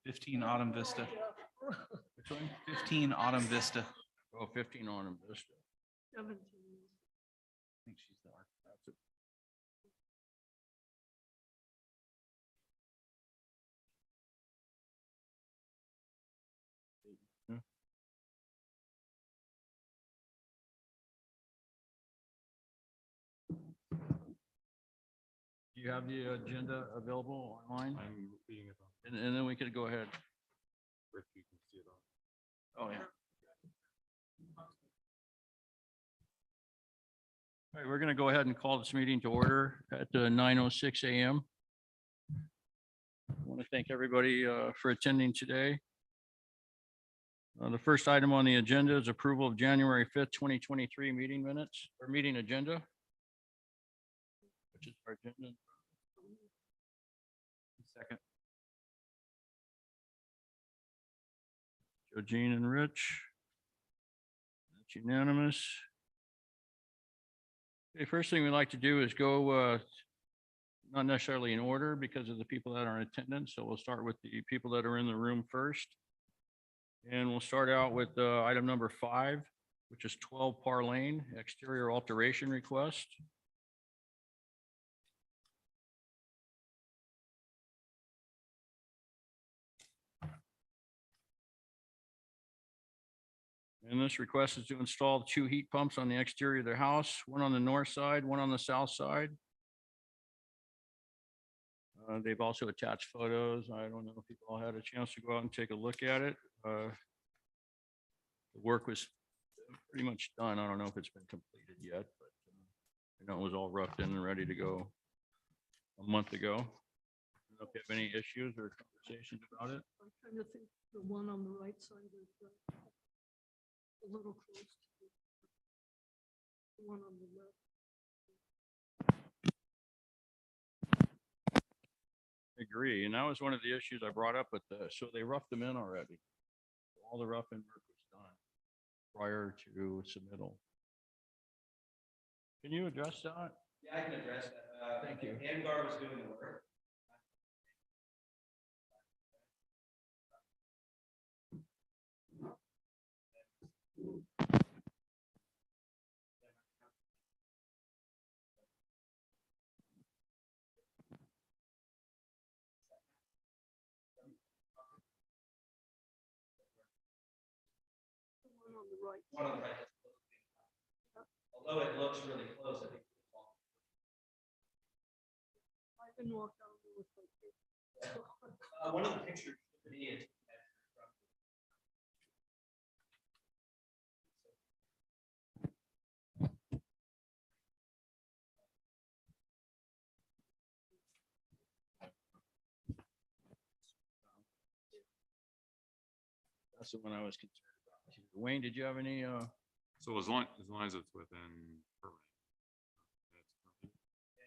15 Autumn Vista. Which one? 15 Autumn Vista. Oh, 15 on them. I think she's the architect. Do you have the agenda available online? I'm reading it on. And then we could go ahead. Rick, you can see it on. Oh, yeah. All right, we're going to go ahead and call this meeting to order at 9:06 a.m. I want to thank everybody for attending today. The first item on the agenda is approval of January 5th, 2023 meeting minutes or meeting agenda. Which is our agenda. Second. Joe, Jean, and Rich. That's unanimous. Okay, first thing we'd like to do is go, not necessarily in order because of the people that are in attendance. So we'll start with the people that are in the room first. And we'll start out with item number 5, which is 12 Par Lane, exterior alteration request. And this request is to install 2 heat pumps on the exterior of their house, one on the north side, one on the south side. They've also attached photos. I don't know if people all had a chance to go out and take a look at it. The work was pretty much done. I don't know if it's been completed yet, but I know it was all roughed in and ready to go a month ago. I don't know if you have any issues or conversations about it. I'm trying to think, the one on the right side is a little close to the one on the left. I agree, and that was one of the issues I brought up with so they roughed them in already. All the roughing work was done prior to submittal. Can you address that? Yeah, I can address that. Thank you. Vanguard was doing the work. The one on the right. One on the right. Although it looks really close, I think. I can walk down there with my kids. One of the pictures to me is. That's the one I was concerned about. Wayne, did you have any? So as long as it's within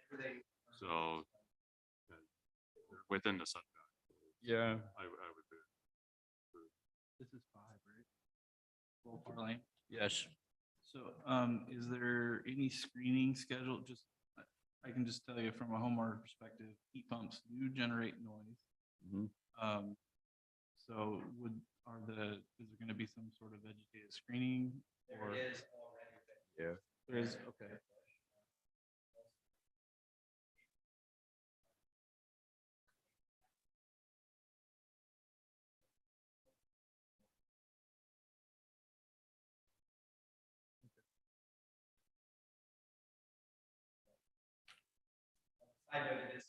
permit. So within the setback. Yeah. I would do. This is 5, right? 12 Par Lane. Yes. So, is there any screening scheduled? Just, I can just tell you from a homeowner perspective, heat pumps do generate noise. Mhm. So is there gonna be some sort of vegetative screening? There Or it is already. Yeah. there is, okay. I noted this.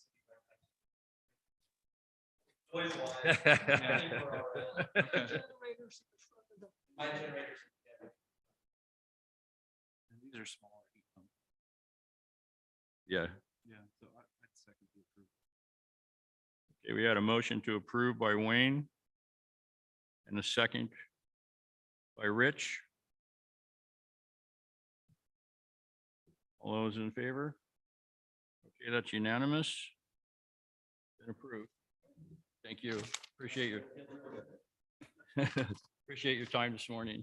Noise wise. Generators in the front of the. My generators. Yeah. And these are smaller heat pumps. Yeah. Yeah, so I'd second the approval. Okay, we had a motion to approve by Wayne and a second by Rich. All those in favor? Okay, that's unanimous. Been approved. Thank you. Appreciate your appreciate your time this morning.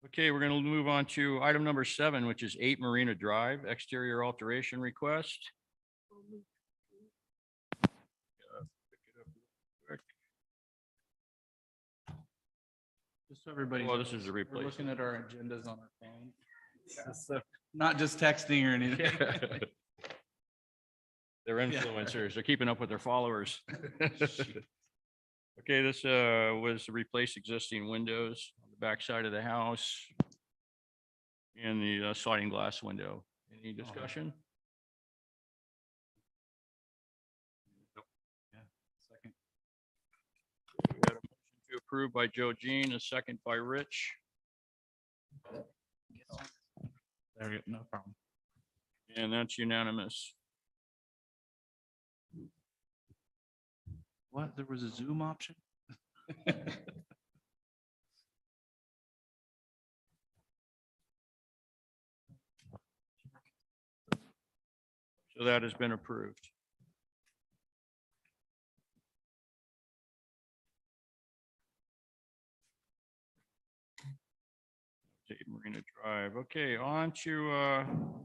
Okay, we're going to move on to item number 7, which is 8 Marina Drive, exterior alteration request. Just so everybody. Well, this is a We're looking replacement. at our agendas on our phone. So, not just texting or anything. They're influencers. They're keeping up with their followers. Okay, this was to replace existing windows on the back side of the house and the sliding glass window. Any discussion? Second. We had a motion to approve by Joe Jean, a second by Rich, There we go, no problem. and that's unanimous. What? There was a Zoom option? So that has been approved. Marina Drive. Okay, on to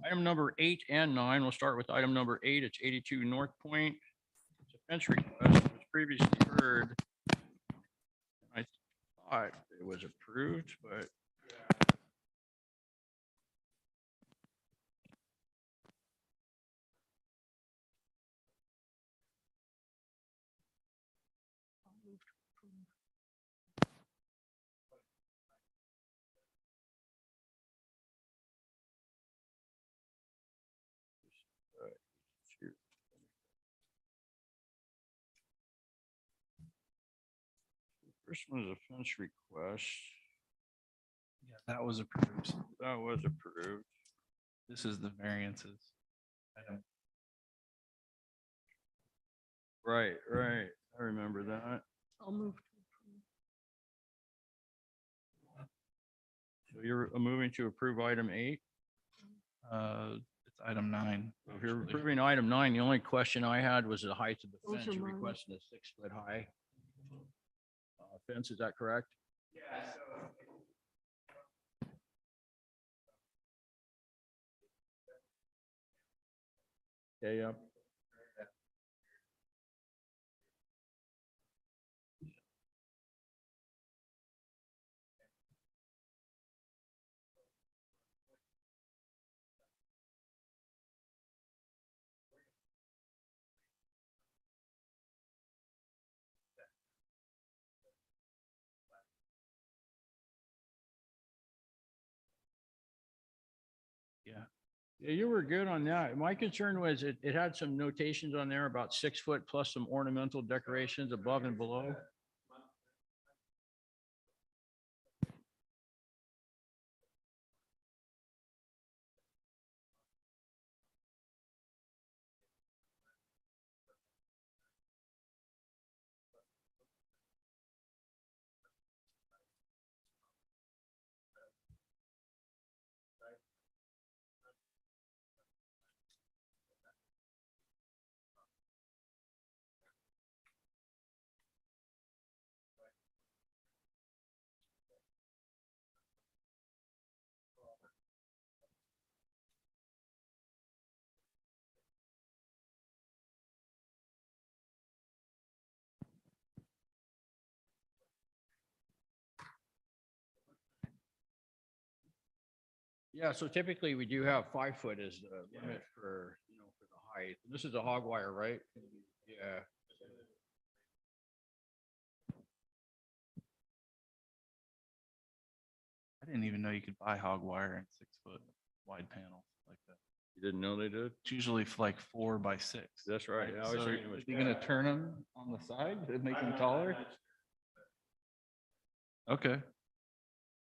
item number 8 and 9. We'll start with item number 8. It's 82 North Point. It's a fence request that was previously heard. I thought it was approved, but shoot. First one is a fence request. Yeah, that was approved. That was approved. This is the variances. Item. Right, right. I remember that. I'll move to approve. So you're moving to approve item 8? It's item 9. If you're actually. approving item 9, the only question I had was the height of the Those fence. are You're mine. requesting a 6-foot high fence, is that correct? Yeah, so Okay, yeah. Yeah. Yeah, you were good on that. My concern was it had some notations on there about 6 foot plus some ornamental decorations above and below. Yeah, so typically we do have 5 foot as the limit for, for the height. This is a hog wire, right? Yeah. I didn't even know you could buy hog wire in 6-foot wide panels like that. You didn't know they did? It's usually like 4 by 6. That's right. I was So thinking it was. you're gonna turn them on the side to make them taller? Okay.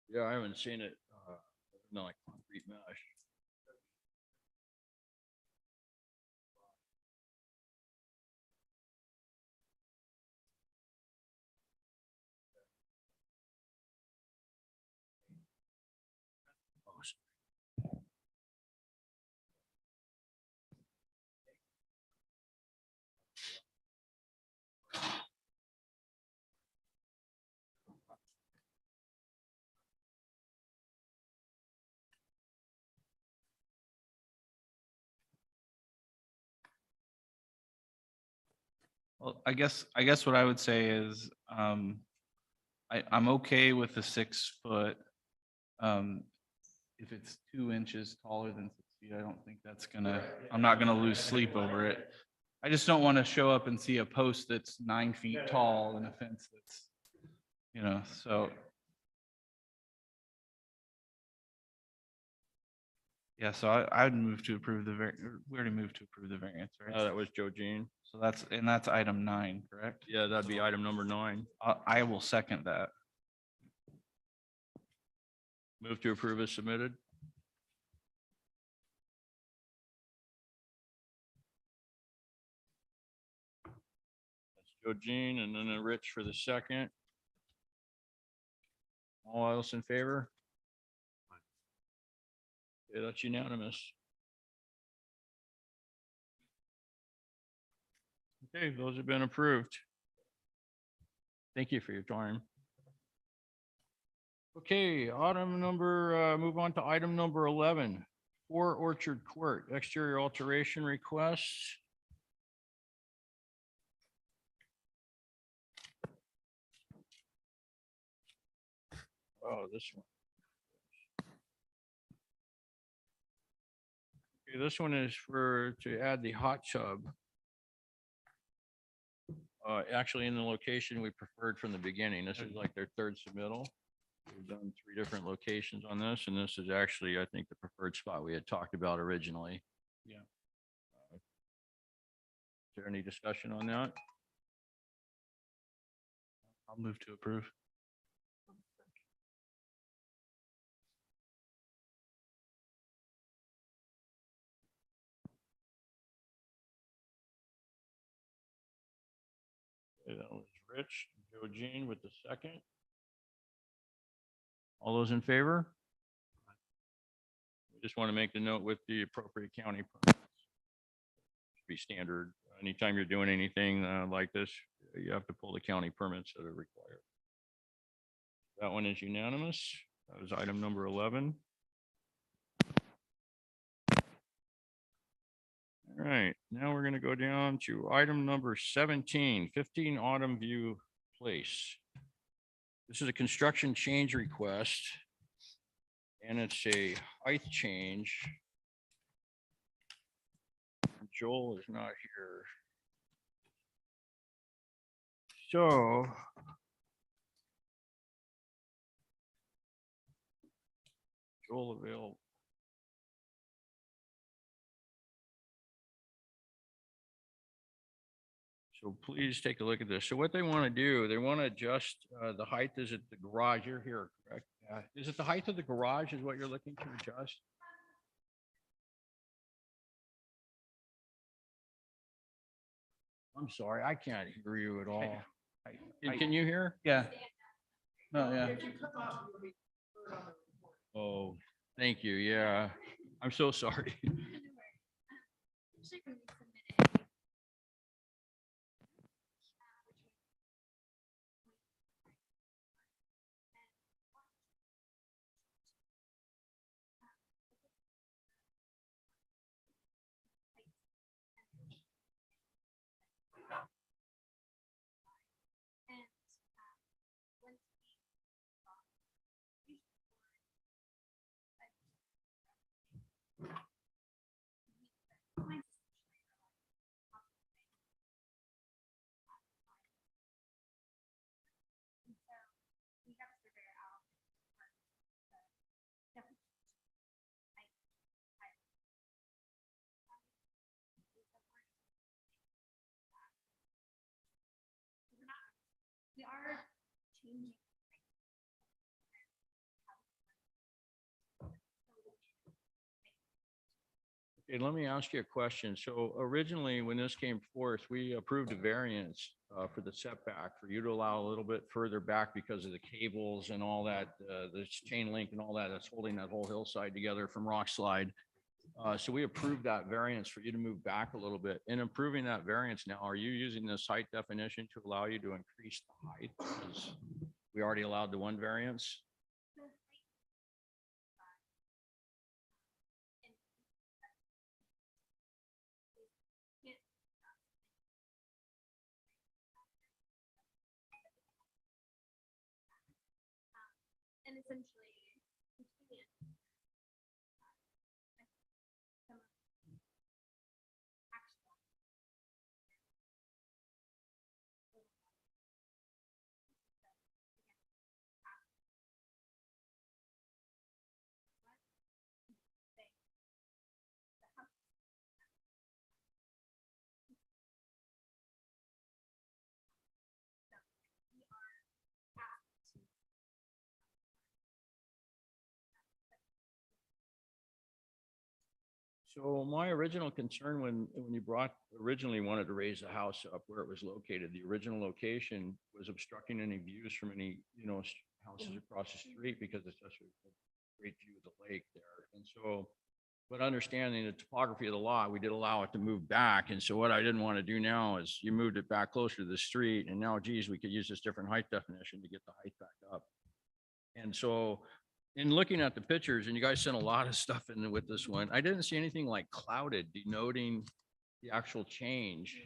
Yeah, I haven't seen it. No, like concrete mesh. Well, I guess what I would say is, I'm okay with the 6 foot. If it's 2 inches taller than 6 feet, I don't think that's gonna, I'm not gonna lose sleep over it. I just don't want to show up and see a post that's 9 feet tall and a fence that's, so. Yeah, so I'd move to approve we already moved to approve the variance, right? That was Joe Jean. So that's item 9, correct? Yeah, that'd be item number 9. I will second that. Move to approve as submitted. That's Joe Jean and then Rich for the second. All else in favor? Okay, that's unanimous. Okay, those have been approved. Thank you for your time. Okay, move on to item number 11, 4 Orchard Court, exterior alteration requests. Oh, this one. Okay, this one is to add the hot tub. Actually in the location we preferred from the beginning. This is like their third submittal. We've done 3 different locations on this, and this is actually, I think, the preferred spot we had talked about originally. Yeah. Is there any discussion on that? I'll move to approve. Okay, that was Rich, Joe Jean with the second. All those in favor? We just want to make the note with the appropriate county permits. Should be standard. Anytime you're doing anything like this, you have to pull the county permits that are required. That one is unanimous. That was item number 11. All right, now we're going to go down to item number 17, 15 Autumn View Place. This is a construction change request, and it's a height change. Joel is not here. So Joel available. So please take a look at this. So what they want to do, they want to adjust the height. Is it the garage? You're here, correct? Is it the height of the garage is what you're looking to adjust? I'm sorry, I can't hear you at all. Can you hear? Yeah. No, yeah. Oh, thank you. Yeah, I'm so sorry. We are changing. Okay, let me ask you a question. So originally, when this came forth, we approved a variance for the setback for you to allow a little bit further back because of the cables and all that, the chain link and all that that's holding that whole hillside together from rock slide. So we approved that variance for you to move back a little bit. In approving that variance now, are you using this height definition to allow you to increase the height? Because we already allowed the one variance. essentially completed. Some of the actual. So my original concern when you originally wanted to raise the house up where it was located, the original location was obstructing any views from any, houses across the street because it's such a great view of the lake there. And so, but understanding the topography of the lot, we did allow it to move back. And so what I didn't want to do now is you moved it back closer to the street and now, geez, we could use this different height definition to get the height back up. And so in looking at the pictures, and you guys sent a lot of stuff in with this one, I didn't see anything like clouded denoting the actual change.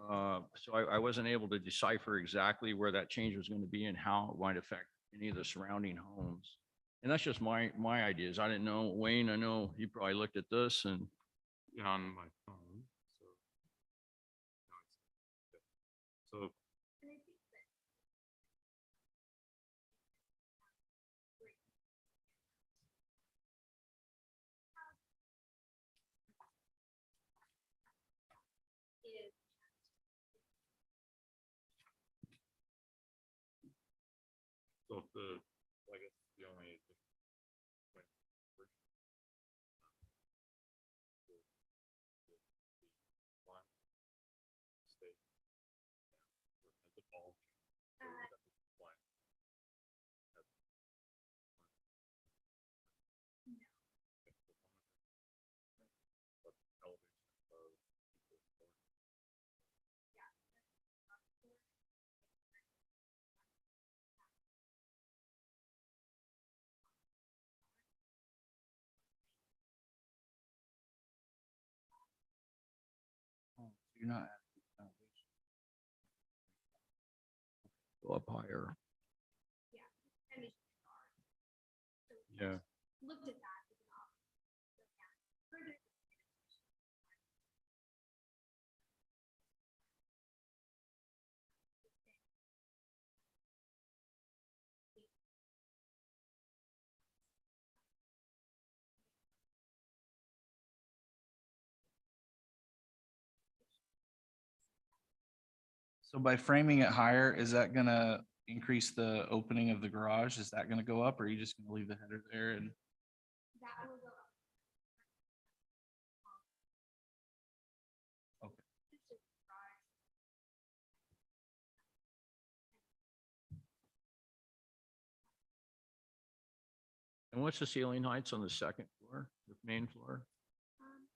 So I wasn't able to decipher exactly where that change was going to be and how it might affect any of the surrounding homes. And that's just my ideas. I didn't know, Wayne, I know you probably looked at this and Yeah, on my phone, so. No, it's- So And I think that is So I guess the only. Oh, so you're not. adding the foundation. go up higher. kind of bizarre. So we Yeah. looked at that as an option. So, yeah, further. So by framing it higher, is that gonna increase the opening of the garage? Is that gonna go up or are you just gonna leave the header there and? That will go up. Okay. This is garage. And what's the ceiling heights on the second floor, the main floor? Um,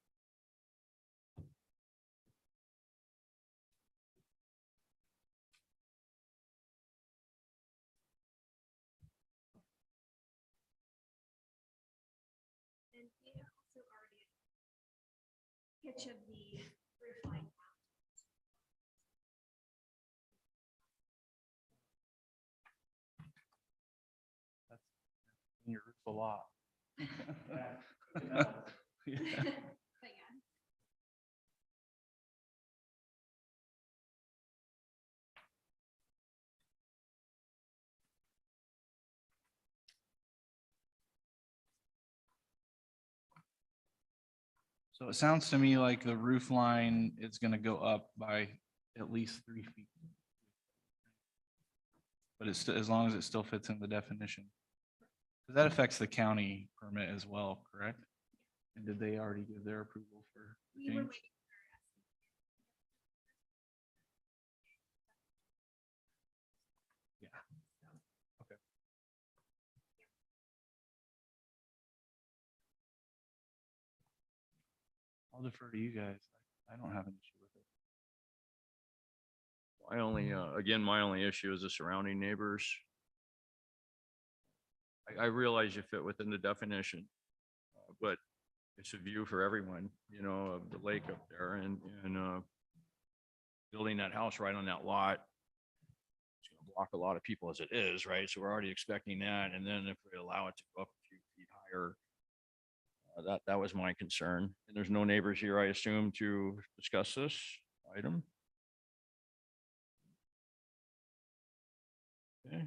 And we have also already pitch of the roof line. Your roof a lot. Yeah. But yeah. So it sounds to me like the roof line is gonna go up by at least 3 feet. But it's, as long as it still fits in the definition. 'Cause that affects the county permit as well, correct? And did they already give their approval for the We were change? waiting for us. Yeah. Okay. I'll defer to you guys. I don't have an issue with it. My only, again, my only issue is the surrounding neighbors. I realize you fit within the definition, but it's a view for everyone, of the lake up there and building that house right on that lot. It's gonna block a lot of people as it is, right? So we're already expecting that. And then if we allow it to go up a few feet higher, that was my concern. And there's no neighbors here, I assume, to discuss this item. Okay.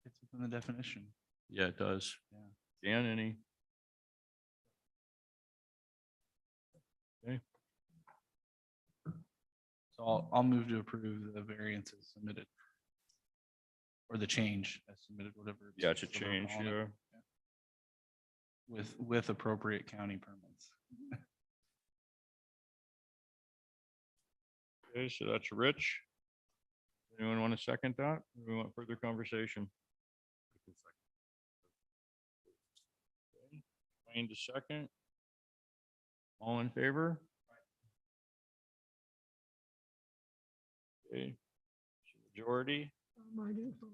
It's within the definition. Yeah, it does. Yeah. Dan, any? Okay. So I'll move to approve the variances submitted. Or the change as submitted, whatever. Yeah, it's a whatever we're change, calling it. yeah. With appropriate county permits. Okay, so that's Rich. Anyone want to second that? Or we want further conversation? Okay, Wayne to second. All in favor? Okay. Majority? I didn't vote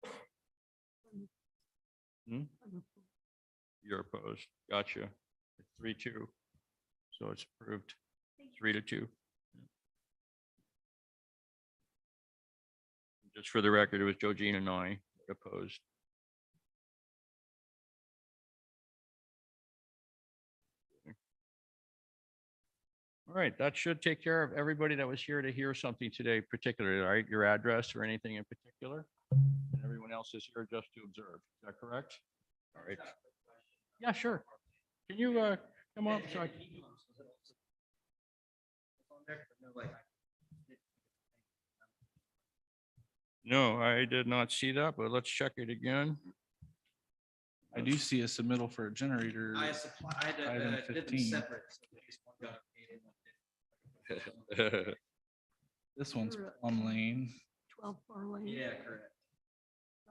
yet. Hmm? I'm opposed. You're opposed. Gotcha. 3-2. So it's approved. Thank you. 3-2. Just for the record, it was Joe Jean and I that opposed. All right, that should take care of everybody that was here to hear something today, particularly, right? Your address or anything in particular? And everyone else is here just to observe. Is that correct? All right. Yeah, sure. Can you come up? So I- No, I did not see that, but let's check it again. I do see a submittal for a generator. I Item did them 15. separate. So in case one got paid and one didn't. This one's Sure. Plum Lane. 12 Bar Lane. Yeah, correct.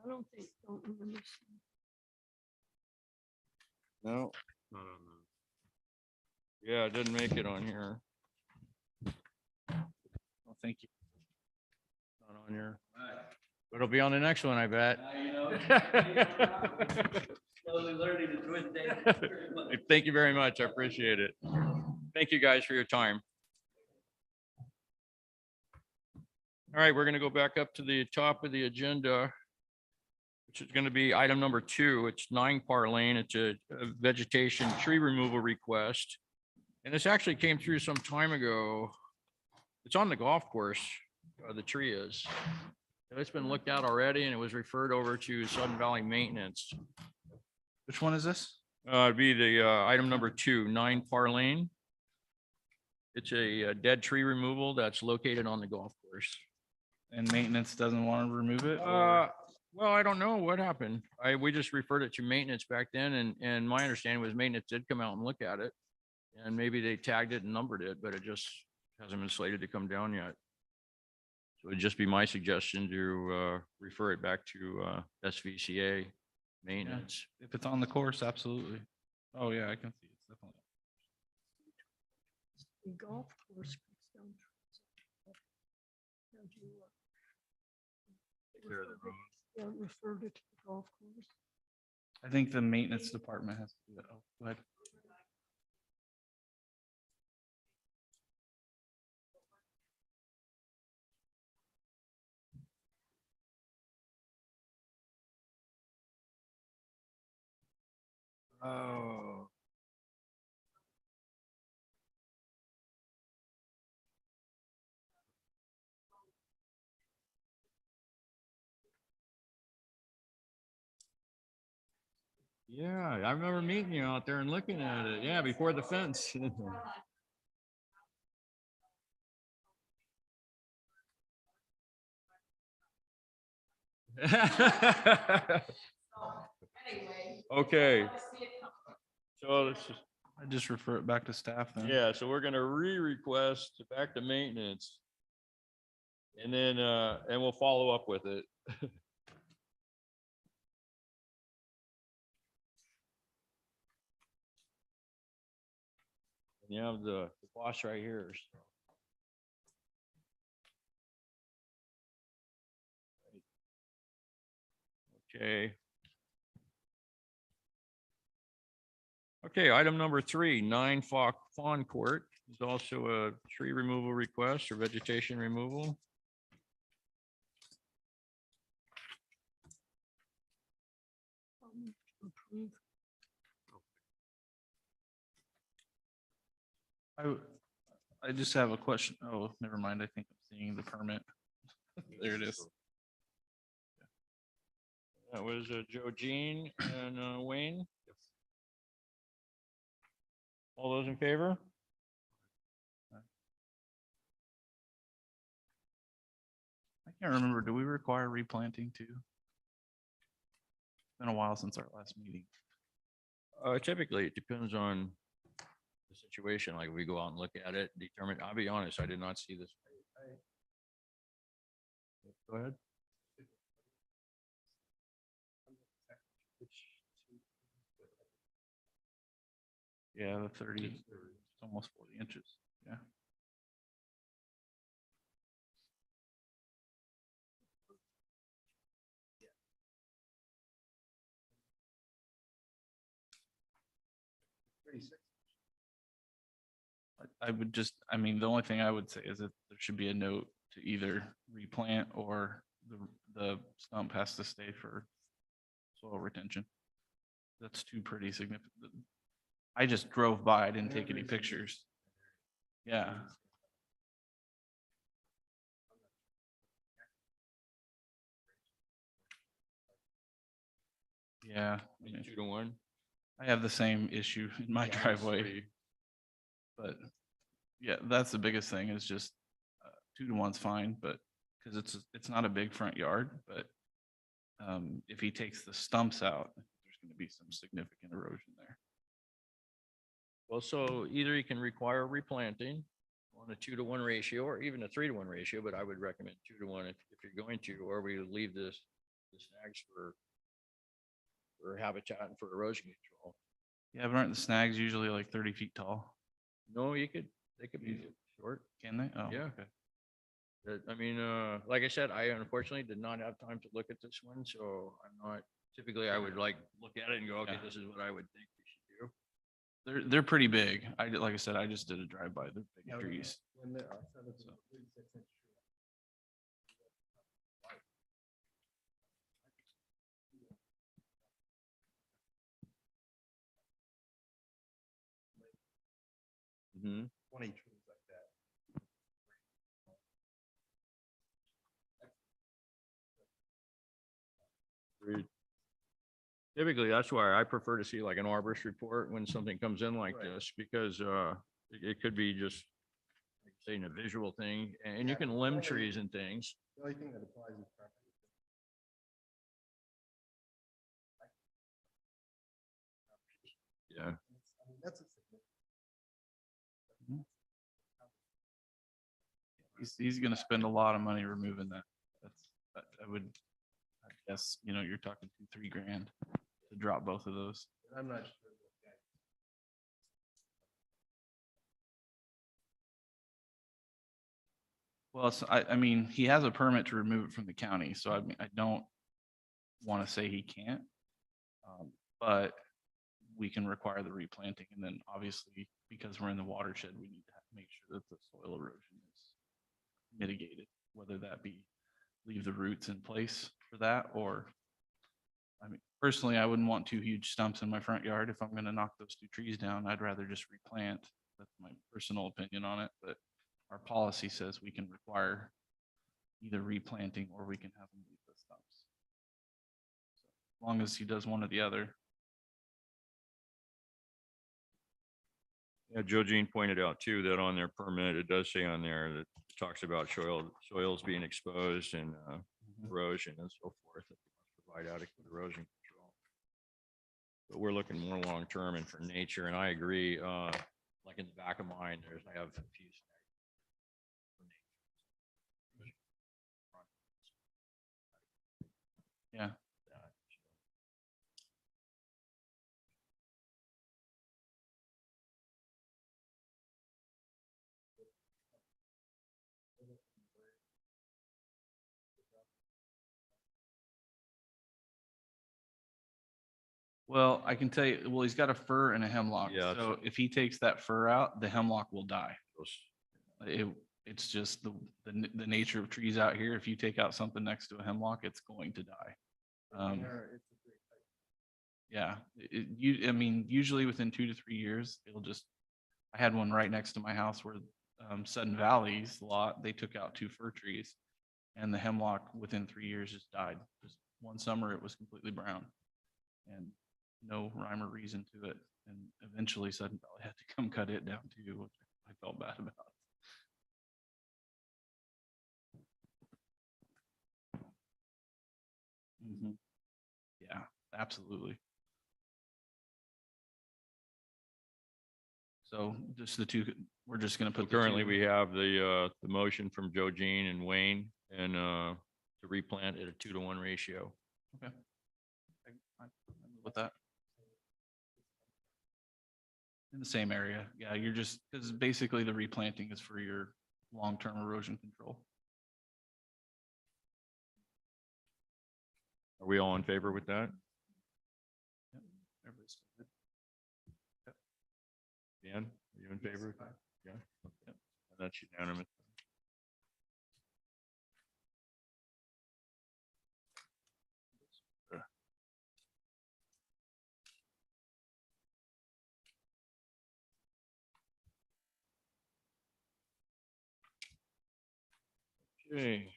I don't remember. seeing- No, Not on yeah, it didn't make it on here. Oh, thank you. Not on here. Right. But it'll be on the next one, I bet. Now you know. Slowly learning to do it day. Thank you very much. I appreciate it. Thank you guys for your time. All right, we're going to go back up to the top of the agenda, which is going to be item number 2. It's 9 Par Lane. It's a vegetation tree removal request. And this actually came through some time ago. It's on the golf course, the tree is. It's been looked at already and it was referred over to Sudden Valley Maintenance. Which one is this? It'd be the item number 2, 9 Par Lane. It's a dead tree removal that's located on the golf course. And maintenance doesn't want to remove it? or- Well, I don't know what happened. We just referred it to maintenance back then and my understanding was maintenance did come out and look at it. And maybe they tagged it and numbered it, but it just hasn't been slated to come down yet. So it'd just be my suggestion to refer it back to SVCA maintenance. If it's on the course, absolutely. Oh, yeah, I can see it's definitely. The golf course. cuts down trees. How'd you, Clear the referred it- Yeah, referred it to the golf course. I think the maintenance department has to do that. Oh, go ahead. Oh. Yeah, I remember meeting you out there and looking at it. Yeah, before the fence. Okay. So let's just, I just refer it back to staff then. yeah, so we're gonna re-request back to maintenance. And then, and we'll follow up with it. And you have the boss right here. So. Okay. Okay, item number 3, 9 Fawn Court is also a tree removal request or vegetation removal. approve. I just have a question. Oh, never mind. I think I'm seeing the permit. There it is. That was Joe Jean and Wayne. All those in favor? I can't remember. Do we require replanting too? It's been a while since our last meeting. Typically, it depends on the situation. Like we go out and look at it, determine, I'll be honest, I did not see this. Go ahead. Yeah, the 30, it's almost 40 inches. Yeah. I would just, I mean, the only thing I would say is that there should be a note to either replant or the stump has to stay for soil retention. That's two pretty significant. I just drove by, I didn't take any pictures. Yeah. Yeah, I mean, 2 to 1. I have the same issue in my driveway, but yeah, that's the biggest thing is just 2 to 1's fine, but because it's not a big front yard, but if he takes the stumps out, there's going to be some significant erosion there. Well, so either you can require replanting on a 2 to 1 ratio or even a 3 to 1 ratio, but I would recommend 2 to 1 if you're going to, or we leave the snags for habitat and for erosion control. Yeah, but aren't the snags usually like 30 feet tall? No, they could be short. Can they? Oh, Yeah. okay. I mean, like I said, I unfortunately did not have time to look at this one, so I'm not, typically I would like look at it and go, okay, Yeah. this is what I would think we should do. They're pretty big. Like I said, I just did a drive by. They're big trees. So, Mhm. 20 trees like that. Agreed. Typically, that's why I prefer to see like an arborist report when something comes in like Right. this, because it could be just like saying a visual thing, and you Yeah, can limb only- trees and things. The only thing that applies is property. Yeah. I mean, that's a significant. he's going to spend a lot of money removing that. I would, I guess, you're talking $2-3 grand to drop both of those. I'm not sure. what that- Well, I mean, he has a permit to remove it from the county, so I mean, I don't want to say he can't. But we can require the replanting, and then obviously, because we're in the watershed, we need to make sure that the soil erosion is mitigated, whether that be leave the roots in place for that, or, I mean, personally, I wouldn't want 2 huge stumps in my front yard. If I'm gonna knock those 2 trees down, I'd rather just replant. That's my personal opinion on it, but our policy says we can require either replanting or we can have them leave the stumps. As long as he does one or the other. Yeah, Joe Jean pointed out too, that on their permit, it does say on there that it talks about soils being exposed and erosion and so forth. That they must provide adequate erosion control. But we're looking more long-term and for nature, and I agree, like in the back of mine, I have a few. Yeah. Well, I can tell you, well, he's got a fir and a hemlock. Yeah, So if he takes that fir out, the hemlock will die. Those- It's just the nature of trees out here. If you take out something next to a hemlock, it's going to die. It's a great height. Yeah, I mean, usually within 2 to 3 years, it'll just, I had one right next to my house where Sudden Valley's lot, they took out 2 fir trees and the hemlock within 3 years just died. Just one summer, it was completely brown and no rhyme or reason to it. And eventually Sudden Valley had to come cut it down too, which I felt bad about. Mhm. Yeah, absolutely. So just the two, we're just gonna So put the currently two. we have the motion from Joe Jean and Wayne and, to replant at a 2-to-1 ratio. Okay. I'm with that. In the same area. Yeah, you're just, because basically the replanting is for your long-term erosion control. Are we all in favor with that? Yep, everybody's good. Dan, are you in favor of that? Yeah. Okay. That's unanimous. Okay.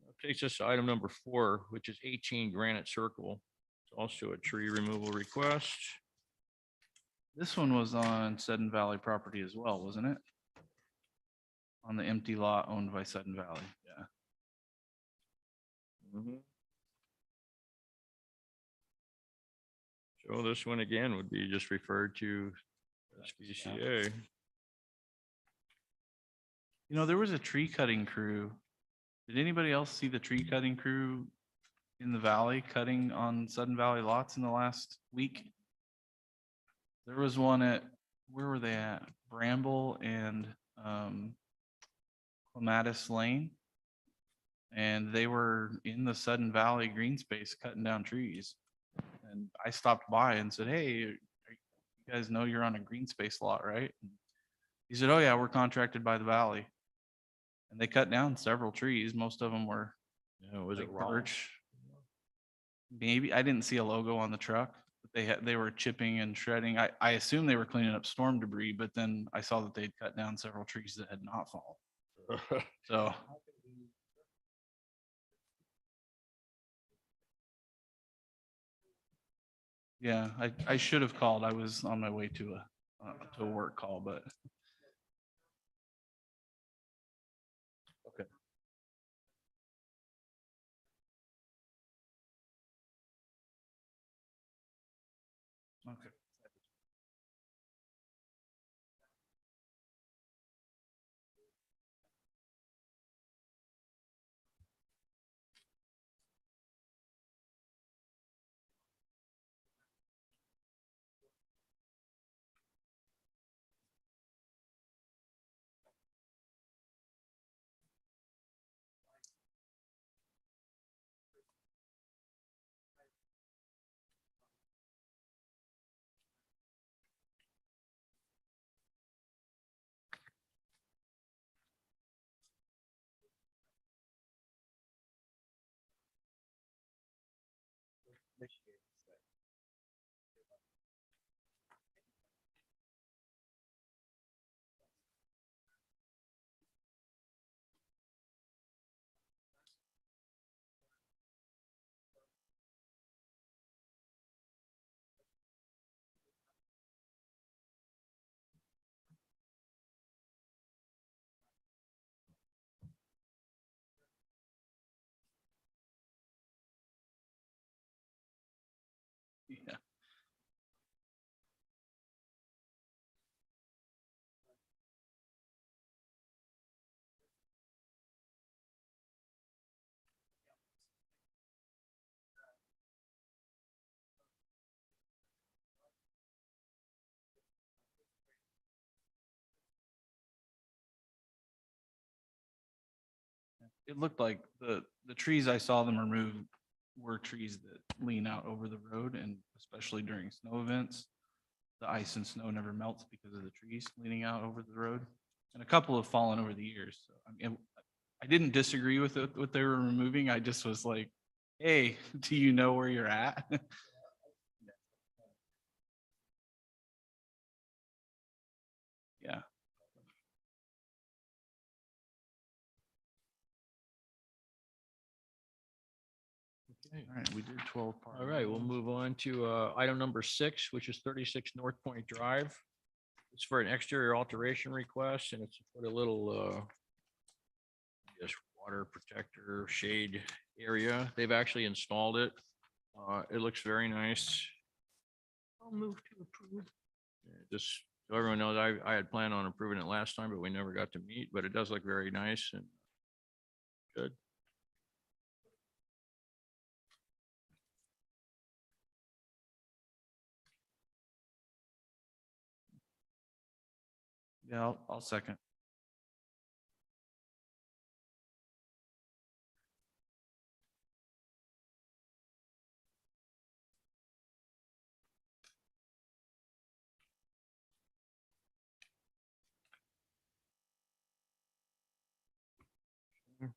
That takes us to item number 4, which is 18 Granite Circle. It's also a tree removal request. This one was on Sudden Valley property as well, wasn't it? On the empty lot owned by Sudden Valley, yeah. So this one again would be just referred to SPCA. You know, there was a tree cutting crew. Did anybody else see the tree cutting crew in the valley cutting on Sudden Valley lots in the last week? There was one at, where were they at? Bramble and Clematis Lane. And they were in the Sudden Valley green space cutting down trees. And I stopped by and said, hey, you guys know you're on a green space lot, right? And he said, oh yeah, we're contracted by the valley. And they cut down several trees. Most of them were Yeah, was it like Rollins? birch. Maybe, I didn't see a logo on the truck, but they were chipping and shredding. I assume they were cleaning up storm debris, but then I saw that they'd cut down several trees that had not fallen. So. Yeah, I should have called. I was on my way to a work call, but. Okay. Okay. Yeah. It looked like the trees I saw them remove were trees that lean out over the road, and especially during snow events, the ice and snow never melts because of the trees leaning out over the road. And a couple have fallen over the years. So I mean, I didn't disagree with it, what they were removing. I just was like, hey, do you know where you're at? Yeah. Okay. All right, we did 12. All right, we'll move on to item number 6, which is 36 North Point Drive. It's for an exterior alteration request, and it's for a little, I guess, water protector shade area. They've actually installed it. It looks very nice. I'll move to approve. Just so everyone knows, I had planned on approving it last time, but we never got to meet, but it does look very nice and good. Yeah, I'll second. For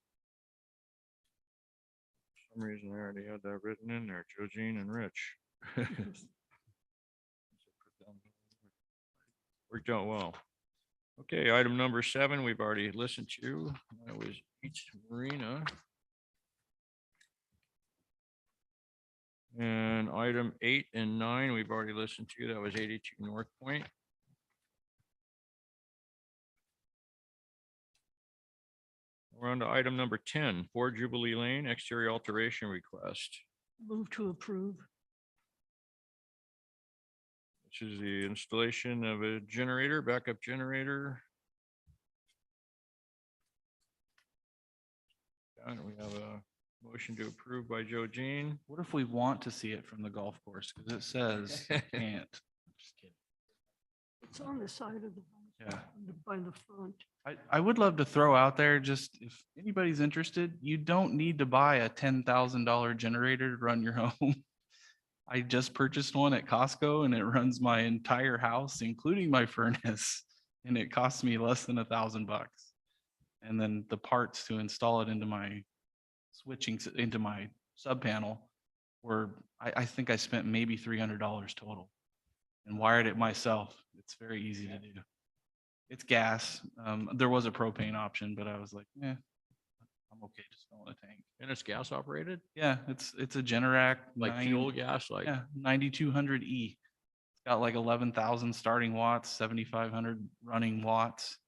some reason, I already had that written in there, Joe, Jean, and Rich. Worked out well. Okay, item number 7, we've already listened to. That was Beach Marina. And item 8 and 9, we've already listened to. That was 82 North Point. We're on to item number 10, 4 Jubilee Lane, exterior alteration request. Move to approve. Which is the installation of a generator, backup generator. And we have a motion to approve by Joe Jean. What if we want to see it from the golf course? Because it says you can't. Just kidding. It's on the side of the house. Yeah. By the front. I would love to throw out there, just if anybody's interested, you don't need to buy a $10,000 generator to run your home. I just purchased one at Costco and it runs my entire house, including my furnace, and it costs me less than $1,000. And then the parts to install it into my into my sub panel were, I think I spent maybe $300 total and wired it myself. It's very easy to do. It's gas. There was a propane option, but I was like, I'm okay just filling a tank. And it's gas operated, Yeah, it's a Generac. like fuel gas, like. Yeah, 9200E. It's got like 11,000 starting watts, 7,500 running watts.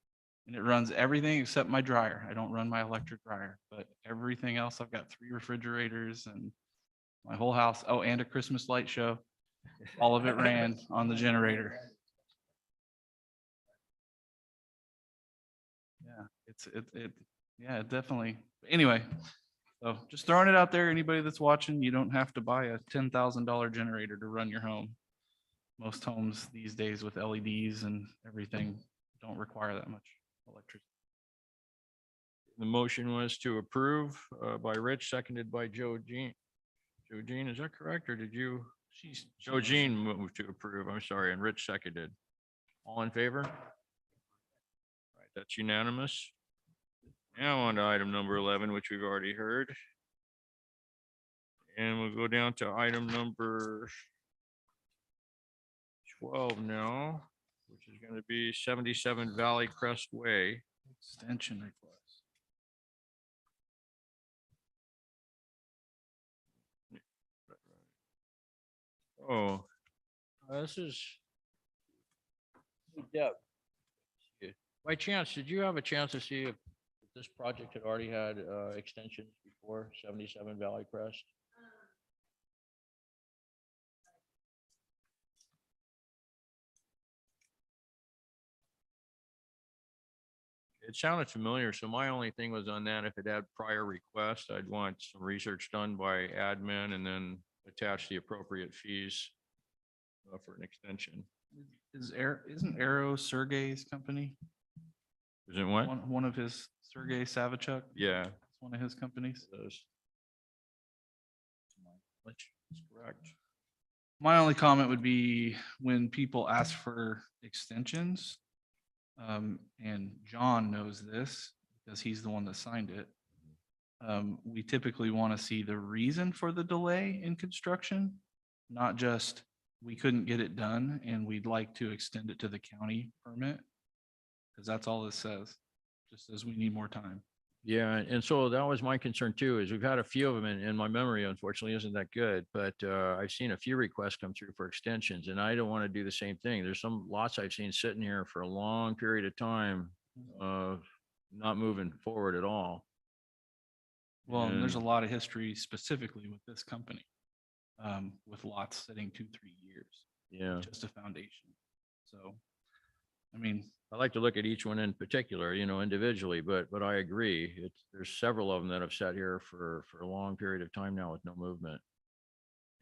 And it runs everything except my dryer. I don't run my electric dryer, but everything else, I've got 3 refrigerators and my whole house. Oh, and a Christmas light show. All of it ran on the generator. Yeah, yeah, it definitely. Anyway, so just throwing it out there. Anybody that's watching, you don't have to buy a $10,000 generator to run your home. Most homes these days with LEDs and everything don't require that much electricity. The motion was to approve by Rich, seconded by Joe Jean. Joe Jean, is that correct? Or did you? Joe Jean moved to approve. I'm sorry, and Rich seconded. All in favor? All right, that's unanimous. Now on to item number 11, which we've already heard. And we'll go down to item number 12 now, which is going to be 77 Valley Crest Way. Extension request. Oh, this is. Deb. By chance, did you have a chance to see if this project had already had extensions before 77 Valley Crest? It sounded familiar, so my only thing was on that, if it had prior requests, I'd want some research done by admin and then attach the appropriate fees for an extension. Isn't Arrow Sergey's company? Isn't what? One of his, Sergey Savachuk? Yeah. It's one of his companies. That's correct. My only comment would be when people ask for extensions, and John knows this because he's the one that signed it. we typically want to see the reason for the delay in construction, not just we couldn't get it done and we'd like to extend it to the county permit. Because that's all this says, just says we need more time. Yeah, and so that was my concern too, is we've had a few of them and my memory unfortunately isn't that good, but I've seen a few requests come through for extensions and I don't want to do the same thing. There's some lots I've seen sitting here for a long period of time, not moving forward at all. Well, and there's a And- lot of history specifically with this company, with lots sitting 2-3 years, Yeah, just a foundation. So, I mean, I like to look at each one in particular, individually, but I agree. There's several of them that have sat here for a long period of time now with no movement.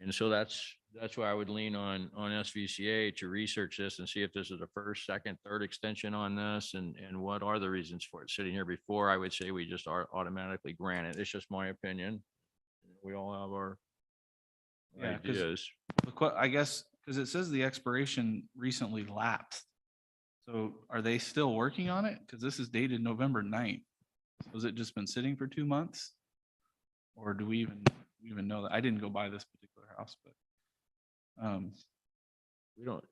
And so that's why I would lean on SVCA to research this and see if this is a first, second, third extension on this and what are the reasons for it sitting here before I would say we just automatically grant it. It's just my opinion. We all have our Yeah, 'cause- ideas. I guess, because it says the expiration recently lapsed. So are they still working on it? Because this is dated November 9th. Was it just been sitting for 2 months? Or do we even know that? I didn't go by this particular house, but We don't,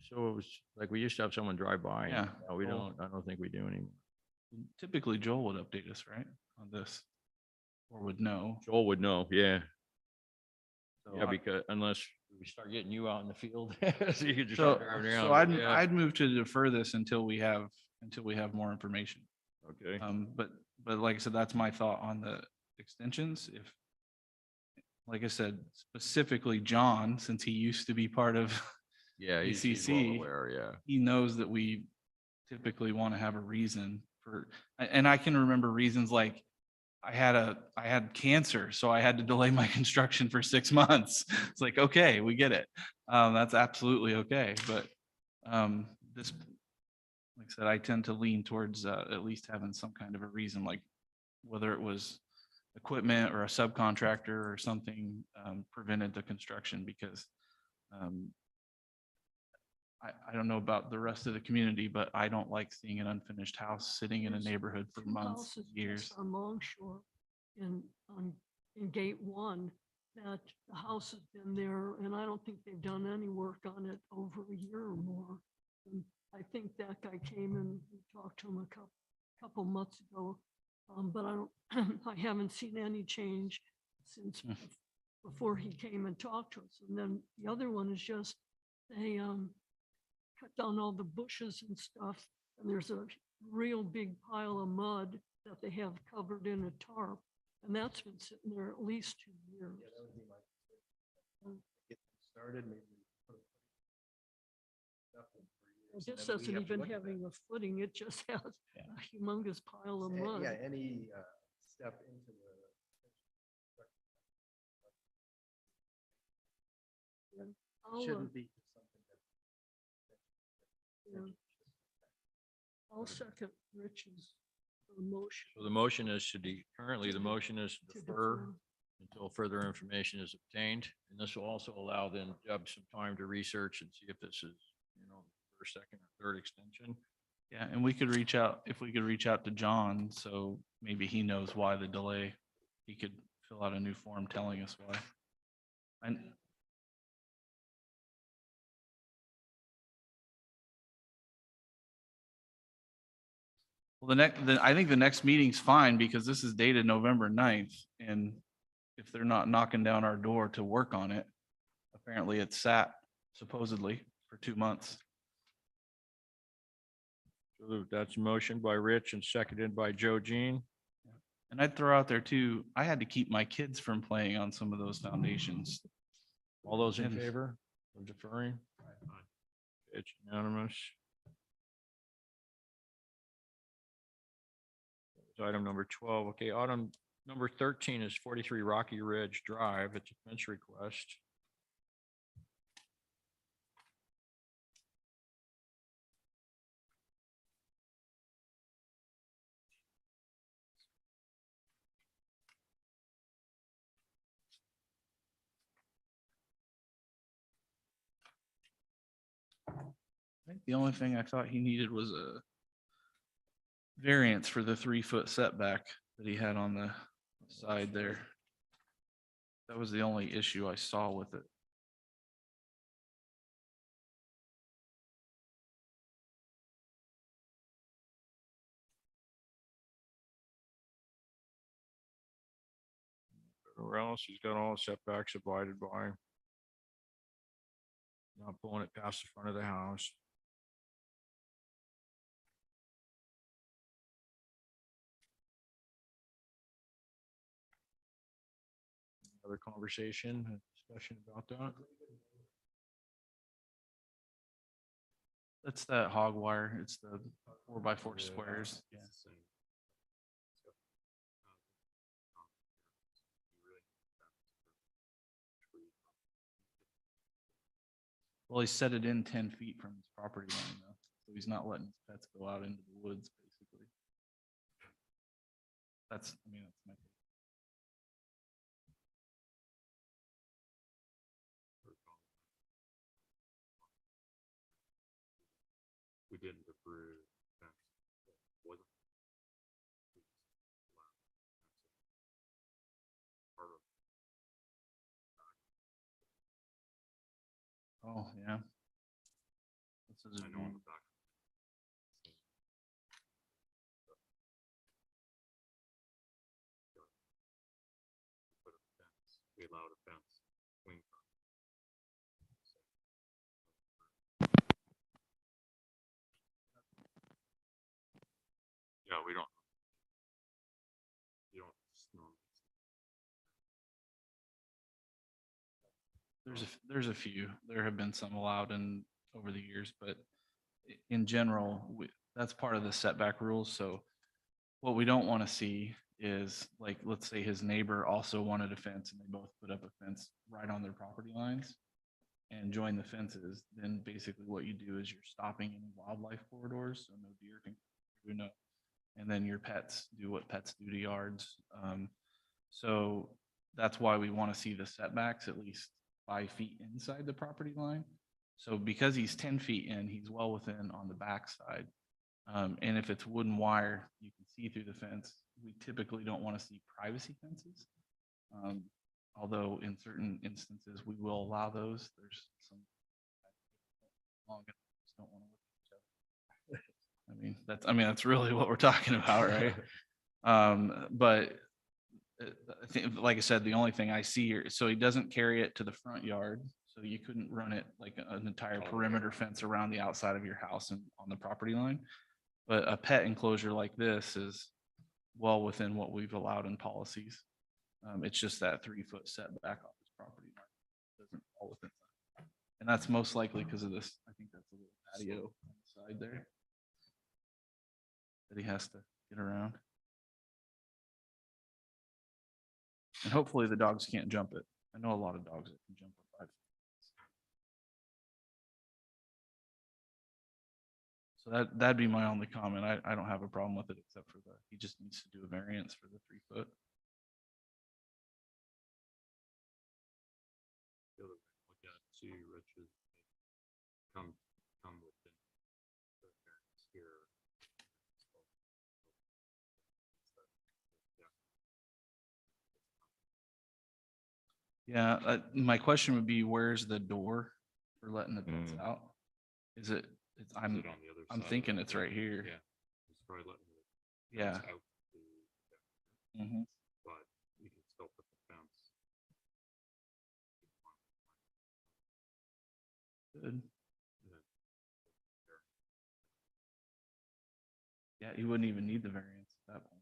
so it was like we used to have someone drive by. Yeah. Now we Well- don't, I don't think we do anymore. typically Joel would update us, right, on this? Or would know. Joel would know, yeah. So Yeah, I- because unless we start getting you out in the field, so you can just So, start driving around. so but I'd, yeah, I'd move to defer this until we have more information. Okay, But like I said, that's my thought on the extensions. If, like I said, specifically John, since he used to be part of, yeah, he's well ACC, aware, yeah. he knows that we typically want to have a reason for, and I can remember reasons like I had cancer, so I had to delay my construction for 6 months. It's like, okay, we get it. That's absolutely okay. But this, like I said, I tend to lean towards at least having some kind of a reason, like whether it was equipment or a subcontractor or something prevented the construction because I don't know about the rest of the community, but I don't like seeing an unfinished house sitting in a There's neighborhood for two months, houses years. just on Longshore in gate one, that the house has been there and I don't think they've done any work on it over a year or more. And I think that guy came and we talked to him a couple months ago. But I don't, I haven't seen any change since before he came and talked to us. And then the other one is just, they cut down all the bushes and stuff. And there's a real big pile of mud that they have covered in a tarp. And that's been sitting there at least 2 years. Started, maybe. It just doesn't even having a footing. It just has Yeah. a humongous pile of mud. Yeah, any step into the. I'll, Shouldn't be something that. yeah. I'll second Rich's motion. So the motion is currently the motion is to To defer defer. until further information is obtained. And this will also allow then Deb some time to research and see if this is, first, second, or third extension. Yeah, and we could reach out, if we could reach out to John, so maybe he knows why the delay. He could fill out a new form telling us why. And well, I think the next meeting's fine because this is dated November 9th. And if they're not knocking down our door to work on it, apparently it's sat supposedly for 2 months. So that's a motion by Rich and seconded by Joe Jean. And I'd throw out there too, I had to keep my kids from playing on some of those foundations. All those in And- favor of deferring? It's unanimous. That was item number 12. Okay, item number 13 is 43 Rocky Ridge Drive. It's a fence request. I think the only thing I thought he needed was a variance for the 3-foot setback that he had on the side there. That was the only issue I saw with it. Everywhere else, he's got all setbacks abided by. Not pulling it past the front of the house. Other conversation, discussion about that? That's that hog wire. It's the 4x4 squares. Yeah. It's the same. Well, he set it in 10 feet from his property line though. So he's not letting his pets go out into the woods, basically. That's, I mean, that's my. We didn't approve. fence that wasn't- we just allowed fence part of Oh, yeah. This is I know on the back. Put a fence, we allowed a fence. Swing fence. Yeah, we don't. You don't. There's a few. There have been some allowed in over the years, but in general, that's part of the setback rules. So what we don't want to see is like, let's say his neighbor also wanted a fence and they both put up a fence right on their property lines and join the fences. Then basically what you do is you're stopping any wildlife corridors, so no deer can, no, and then your pets do what pets do to yards. So that's why we want to see the setbacks at least 5 feet inside the property line. So because he's 10 feet in, he's well within on the back side. And if it's wooden wire, you can see through the fence. We typically don't want to see privacy fences. Although in certain instances, we will allow those. There's some long just don't want to look at each other. I mean, that's really what we're talking about, right? But I think, like I said, the only thing I see here, so he doesn't carry it to the front yard. So you couldn't run it like an entire perimeter fence around the outside of your house and on the property line. But a pet enclosure like this is well within what we've allowed in policies. It's just that 3-foot setback off his property line. Doesn't fall within that. And that's most likely because of this. I think that's a little patio on the side there that he has to get around. And hopefully the dogs can't jump it. I know a lot of dogs that can jump a 5 feet. So that'd be my only comment. I don't have a problem with it except for he just needs to do a variance for the 3-foot. The other thing, look at, see Rich's come within the variance here. Yeah, my question would be, where's the door for letting the pets out? Is it? Is it on the other I'm side of thinking the it's right fence? here. Yeah. It's probably letting the Yeah. fence out the- Mhm. But you can still put the fence. Good. and then there. Yeah, you wouldn't even need the variance at that point.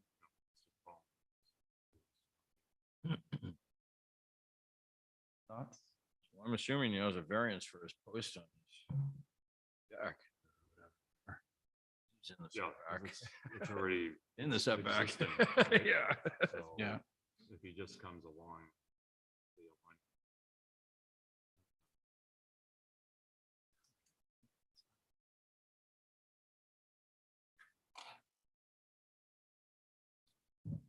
Thoughts? Well, I'm assuming he has a variance for his post on his deck. He's in the Yeah, 'cause setback. it's already. In the setback. existing, Yeah. so Yeah. If he just comes along. the line- Do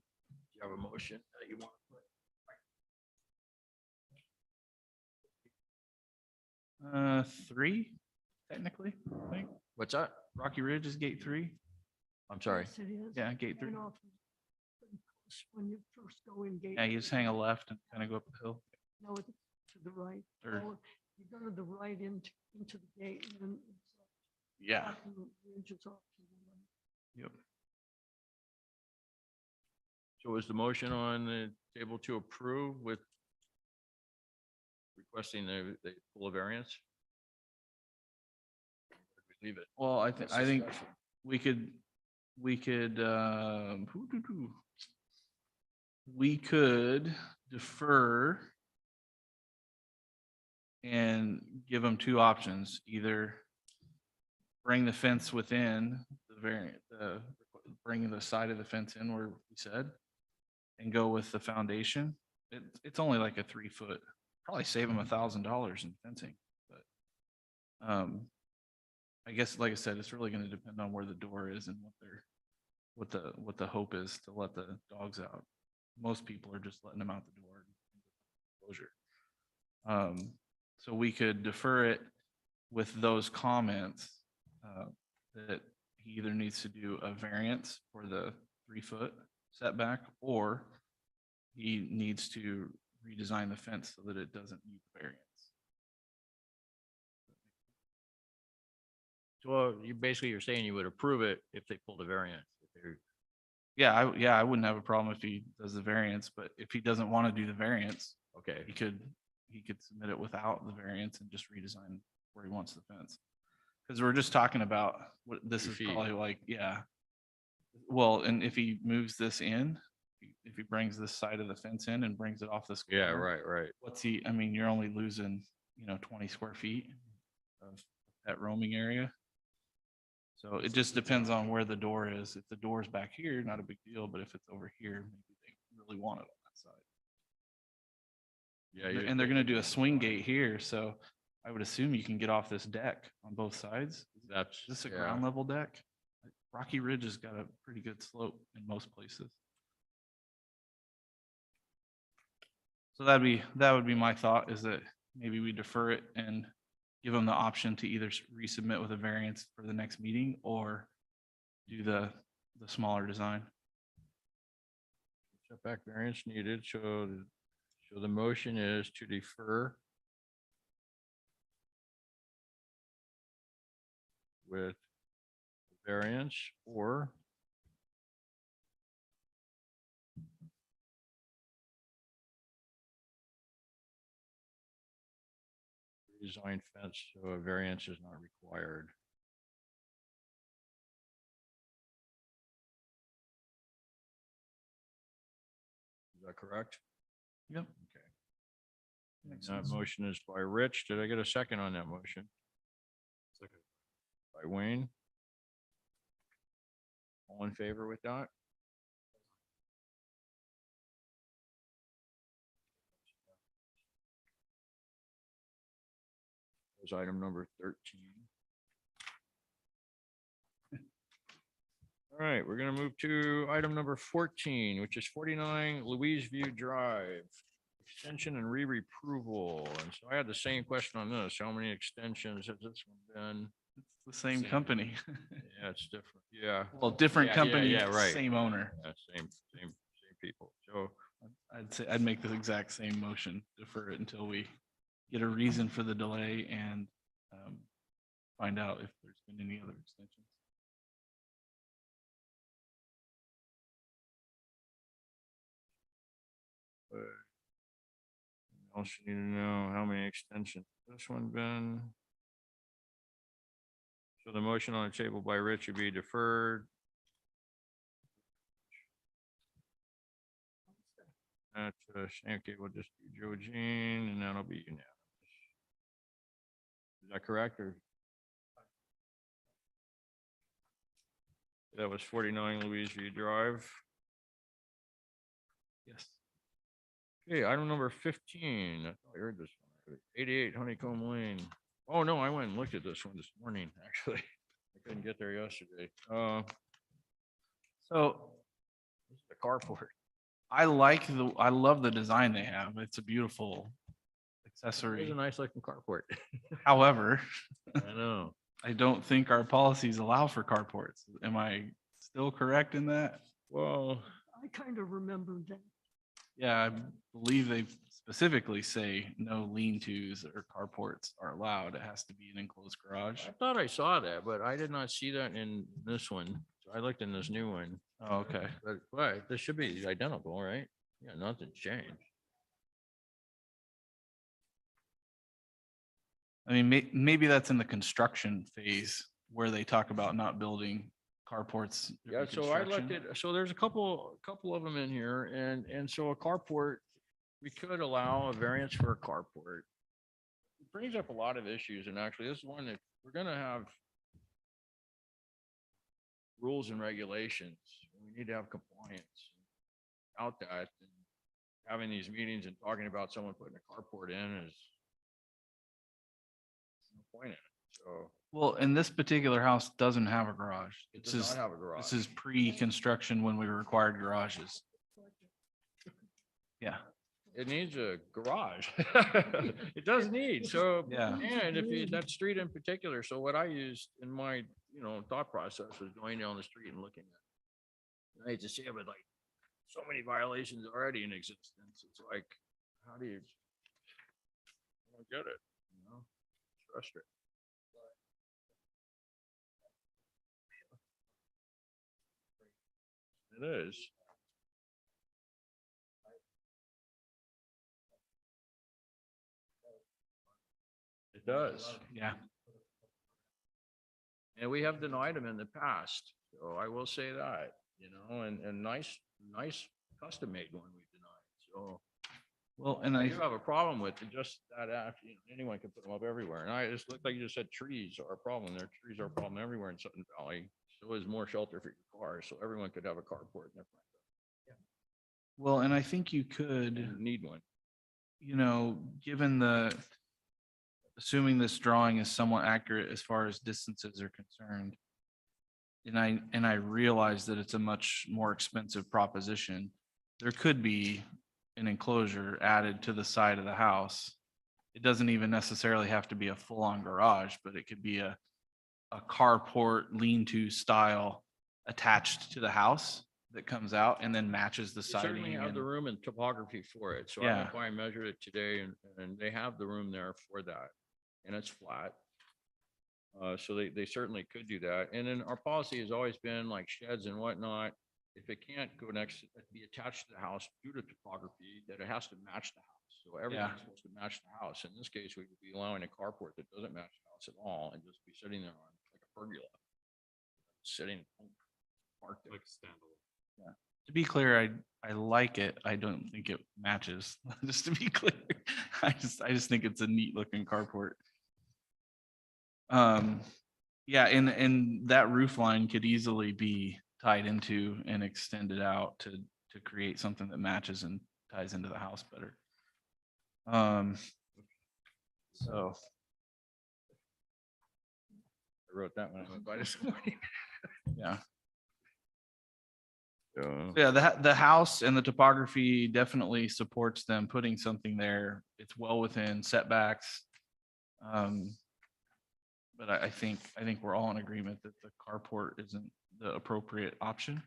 you have a motion that you want to put? 3, technically, I think. What's that? Rocky Ridge is gate 3. I'm sorry. Yes, it is. Yeah, gate 3. And off of fence when you first go in gate. Yeah, you just hang a left and kind of go up the hill. No, it's to the right. Or- Or you go to the right into the gate and then it's like Yeah. parking ranges off to the right. Yep. So is the motion on the table to approve with requesting they pull a variance? Leave it. Well, I Let's think discuss it. we could defer and give them two options, either bring the fence within the variant, bringing the side of the fence in where we said, and go with the foundation. It's only like a 3 foot, probably save them $1,000 in fencing, but I guess, like I said, it's really gonna depend on where the door is and what the hope is to let the dogs out. Most people are just letting them out the door. Closure. So we could defer it with those comments, that he either needs to do a variance for the 3 foot setback, or he needs to redesign the fence so that it doesn't need the variance. So you're saying you would approve it if they pulled a variance. If they're- Yeah, I wouldn't have a problem if he does the variance, but if he doesn't want to do the variance, Okay, he could submit it without the variance and just redesign where he wants the fence. Because we're just talking about what this 3 is feet. probably like, yeah. Well, and if he moves this in, if he brings this side of the fence in and brings it off this. yeah, corner, right. I mean, you're only losing, 20 square feet of that roaming area. So it just depends on where the door is. If the door's back here, not a big deal, but if it's over here, maybe they really want it on that side. Yeah. And they're gonna do a swing gate here, so I would assume you can get off this deck on both sides. That's, Is this a yeah. ground level deck? Rocky Ridge has got a pretty good slope in most places. So that would be my thought, is that maybe we defer it and give them the option to either resubmit with a variance for the next meeting or do the smaller design. Setback variance needed, so the motion is to defer with variance or design fence, so a variance is not required. Is that correct? Yep. Okay. Makes That sense. motion is by Rich. Did I get a second on that motion? Second. By Wayne? All in favor with that? Was item number 13. All right, we're gonna move to item number 14, which is 49 Louise View Drive. Extension and re-approval. And so I had the same question on this. How many extensions has this one been? It's the same company. Yeah, it's different. Yeah. Well, different Yeah, company, yeah, right. same owner. Yeah, same people. So, I'd say I'd make the exact same motion, defer it until we get a reason for the delay and find out if there's been any other extensions. else you need to know how many extensions this one been. So the motion on the table by Rich would be deferred. That's, okay, we'll just do Joe Jean and that'll be unanimous. Is that correct or? That was 49 Louise View Drive. Yes. Okay, item number 15. I thought I heard this one. 88 Honeycomb Lane. Oh, no, I went and looked at this one this morning, actually. I couldn't get there yesterday. So This is the carport. I love the design they have. It's a beautiful It's accessory. a nice looking carport. However, I know. I don't think our policies allow for carports. Am I still correct in that? Well, I I kind of remembered that. Yeah, I believe they specifically say no lean-tos or carports are allowed. It has to be an enclosed garage. I thought I saw that, but I did not see that in this one. So I looked in this new one, Oh, okay. but this should be identical, right? Yeah, nothing's changed. I mean, maybe that's in the construction phase where they talk about not building carports. during Yeah, so I looked construction. at, so there's a couple of them in here and so a carport, we could allow a variance for a carport. It brings up a lot of issues and actually this is one that we're gonna have rules and regulations. We need to have compliance out that and having these meetings and talking about someone putting a carport in is no point in it. So Well, and this particular house doesn't have a garage. it This does is, not have a garage. this is pre-construction when we required garages. Yeah, It needs a garage. It does need, so. Yeah. And if you, that street in particular, so what I used in my, thought process was going down the street and looking at. I hate to see it, but like, so many violations already in existence. It's like, how do you? I don't get it, It's frustrating. It is. It does. yeah. And we have denied them in the past, so I will say that, and nice custom made one we denied, so. Well, and I I, do have a problem with it, just that, anyone can put them up everywhere, and I just looked like you just said trees are a problem, trees are a problem everywhere in Sutton Valley. So is more shelter for your car, so everyone could have a carport in their front. well, and I think you could, You need one. given assuming this drawing is somewhat accurate as far as distances are concerned. And I realize that it's a much more expensive proposition. There could be an enclosure added to the side of the house. It doesn't even necessarily have to be a full-on garage, but it could be a carport lean-to style attached to the house that comes out and then matches the They certainly siding. have the and- room and topography for it, so I Yeah. went by and measured it today, and they have the room there for that, and it's flat. So they certainly could do that, and then our policy has always been like sheds and whatnot. If it can't go next, be attached to the house due to topography, that it has to match the house. So everything's supposed to match the house. In this case, we would be allowing a carport that doesn't match the house at all and just be sitting there on like a pergola. Sitting parked there. Like standalone. To be clear, I like it. I don't think it matches, just to be clear. I just think it's a neat looking carport. Yeah, and that roof line could easily be tied into and extended out to create something that matches and ties into the house better. So, I wrote that when I went by this morning. yeah. So, Yeah, the house and the topography definitely supports them putting something there. It's well within setbacks. But I think we're all in agreement that the carport isn't the appropriate option.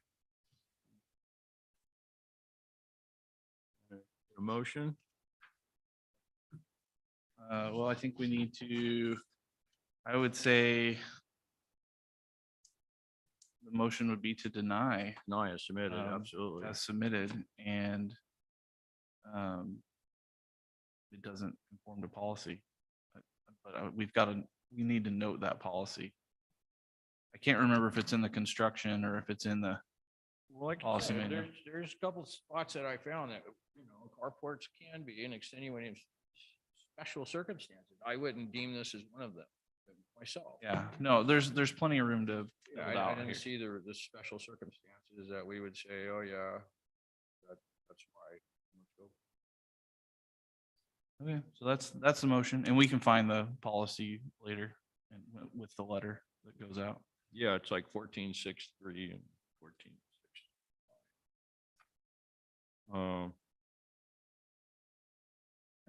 a motion, Well, I think we need to, I would say the motion would be to deny no, I submitted, absolutely. as submitted and it doesn't conform to policy. But we need to note that policy. I can't remember if it's in the construction or if it's in the, Well, like I policy said, manual. there's a couple spots that I found that, carports can be an extenuating special circumstances. I wouldn't deem this as one of them myself. yeah, no, there's plenty of room to Yeah, build I out didn't here. see the special circumstances that we would say, oh, yeah, that's right. Let's go. Okay, so that's the motion and we can find the policy later and with the letter that goes out. Yeah, it's like 14.6.3 and 14.6.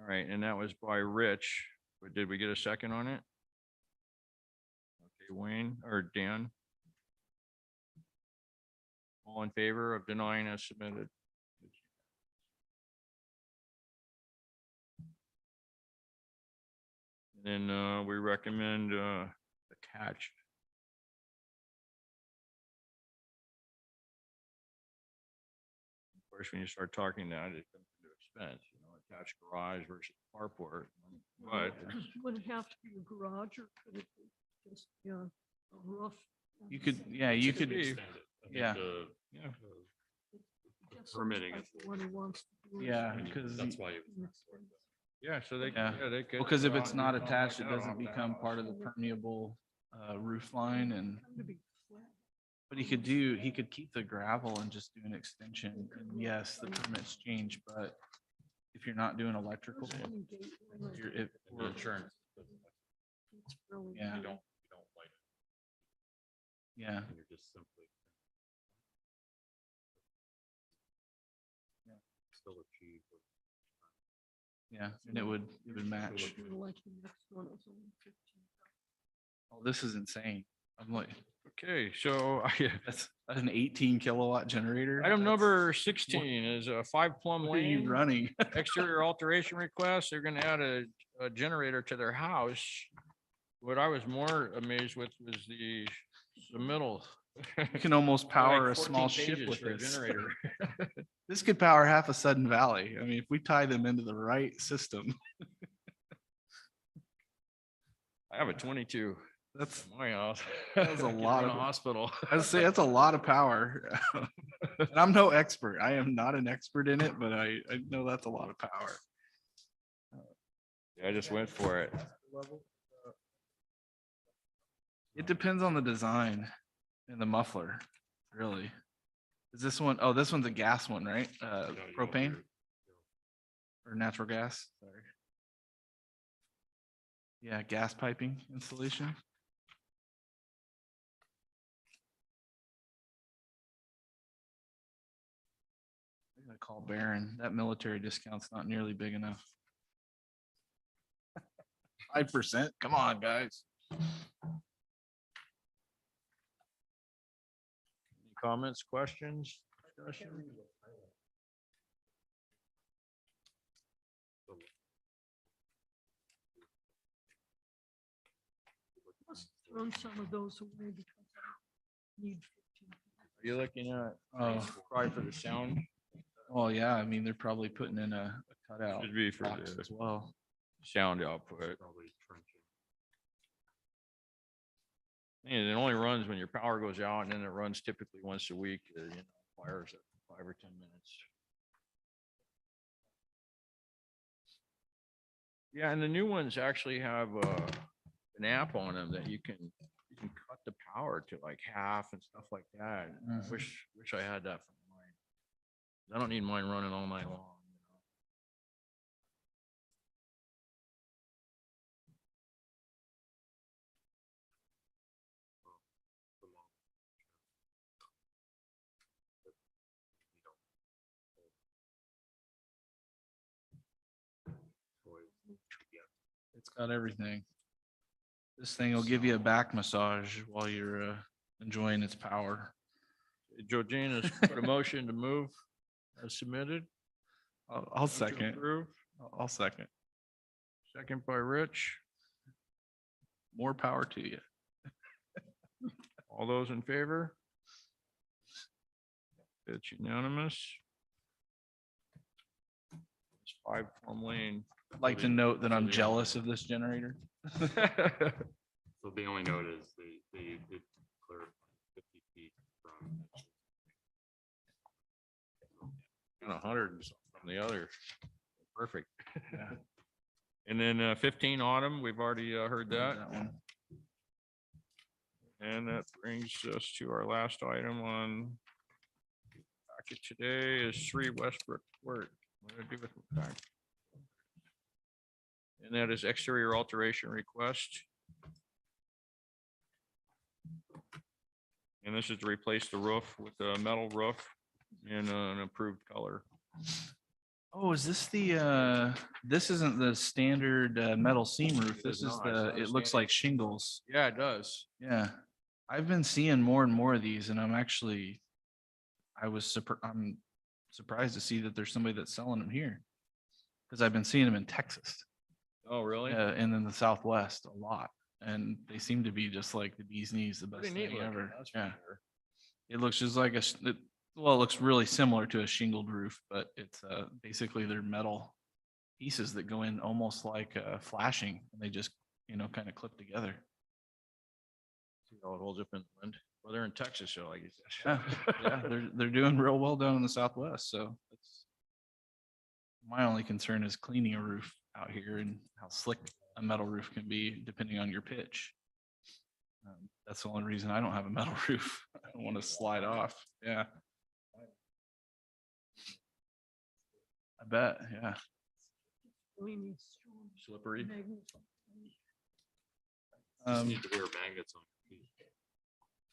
All right, and that was by Rich, but did we get a second on it? Okay, Wayne or Dan? All in favor of denying as submitted? And then we recommend attached. Of course, when you start talking that, it comes into expense, you know, attached garage versus carport. But Would it have to be a garage or could it be just, yeah, a roof? You could, yeah, you could, be. Extend it. I think Yeah. Yeah. Permitting is What he wants to do. is Yeah, and because that's why it was. Yeah, so they, Yeah. yeah, they could. because if go it's out and not do something attached, like it that doesn't off the become house. part of the permeable roof line and, To be flat. but he could keep the gravel and just do an extension. And yes, the permits change, but if you're not doing electrical, There's one gate limit. you're, it, And the insurance, It's really Yeah. you big. don't like it, yeah, and you're just simply. Yeah. Still achieve. yeah, and it would match. You're like the next one is only 15. Oh, this is insane. I'm like, Okay, so that's an 18 kilowatt generator. item That's- number 16 is a 5 Plum What are you Lane. running? Exterior alteration request. They're gonna add a generator to their house. What I was more amazed with was the middle. You can almost power a small ship with a this. generator. This could power half a Sudden Valley. I mean, if we tie them into the right system, I have a 22 that's, in my house. That's a Get lot in of- a hospital. I'd say that's a lot of power. And I'm no expert. I am not an expert in it, but I know that's a lot of power. I just went for it. It depends on the design and the muffler, really. Is this one? Oh, this one's a gas one, right? No, you don't Propane do- or natural gas? Sorry. Yeah, gas piping installation. I'm gonna call Barron. That military discount's not nearly big enough. 5%? Come on, guys. Any comments, questions? discussion? Let's throw some of those away because I need 15. Are you looking at, Oh, probably for the sound? well, yeah, I mean, they're probably putting in a cutout Should be for box the as well. sound output. Probably trenching. And it only runs when your power goes out and then it runs typically once a week, you know, fires at 5 or 10 minutes. Yeah, and the new ones actually have an app on them that you can cut the power to like half and stuff like that. I Mhm. wish I had that for mine. I don't need mine running all night long. You know. The long- But you don't hold toys, yeah. It's got everything. This thing will give you a back massage while you're enjoying its power. Georgina has put a motion to move as submitted. I'll Motion to second. approve. I'll second. Second by Rich. More power to you. All those in favor? It's unanimous. It's 5 Plum Lane. I'd like to note that I'm jealous of this generator. So the only note is they did clear 50 feet from. And 100 from the other. Perfect. Yeah. And then 15 Autumn, we've already heard that. That one. And that brings us to our last item on packet today is 3 Westbrook Court. What do I do with that? And that is exterior alteration request. And this is to replace the roof with a metal roof in an approved color. Oh, is this this isn't the standard metal seam roof. It This is is not. It's not a it looks standard. like shingles. Yeah, it does. Yeah. I've been seeing more and more of these and I'm actually I'm surprised to see that there's somebody that's selling them here. Because I've been seeing them in Texas, Oh, really? and in the Southwest a lot. And they seem to be just like the bee's knees, the best Pretty neat thing looking, ever. that's for Yeah. sure. It looks just like well, it looks really similar to a shingled roof, but it's basically they're metal pieces that go in almost like flashing, and they just, kind of clip together. See how it holds up in the wind. Well, they're in Texas, so I guess. Yeah, yeah, they're doing real well down in the Southwest, so that's my only concern is cleaning a roof out here and how slick a metal roof can be depending on your pitch. That's the only reason I don't have a metal roof. I don't want to slide off. Yeah. I bet, yeah. Really needs strong Slippery. magnets. Just Um, need to wear magnets on your feet.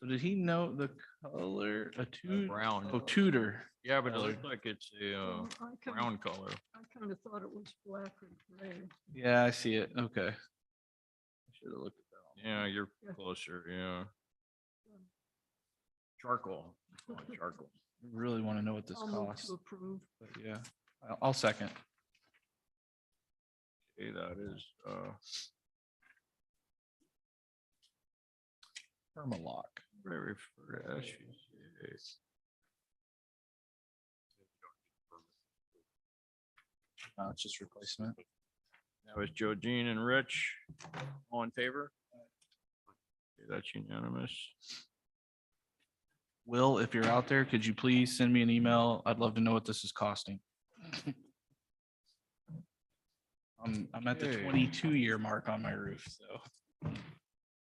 so did he know the color? A brown. Oh, Tudor. Yeah, but it Color. looks like it's a Well, brown color. I kind of thought it was black or gray. Yeah, I see it. Okay. I should have looked at that. Yeah, you're Yeah. closer, yeah. Charcoal. They call it Charcoal. I really want to know what this I'll move costs, to approve. but yeah, I'll second. Okay, that is, Permalock. very fresh. It's just replacement. That was Joe, Jean, and Rich. All in favor? Okay, that's unanimous. Will, if you're out there, could you please send me an email? I'd love to know what this is costing. I'm at the Okay. 22-year mark on my roof, so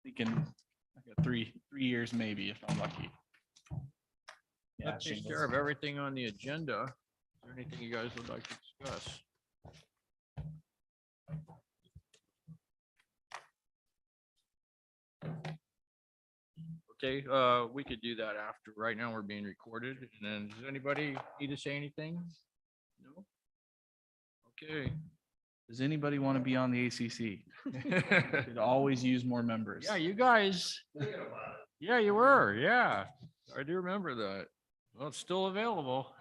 thinking I got three years maybe if I'm lucky. Yeah, That takes shingles. care of everything on the agenda. Is there anything you guys would like to discuss? Okay, we could do that after. Right now, we're being recorded. And then, does anybody need to say anything? No? Okay. Does anybody want to be on the ACC? Could always use more members. Yeah, you guys. Yeah, you were. Yeah, I do remember that. Well, it's still available.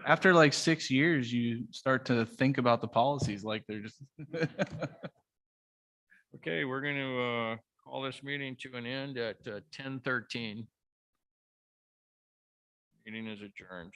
After like 6 years, you start to think about the policies like they're just. Okay, we're going to call this meeting to an end at 10:13. Meeting is adjourned.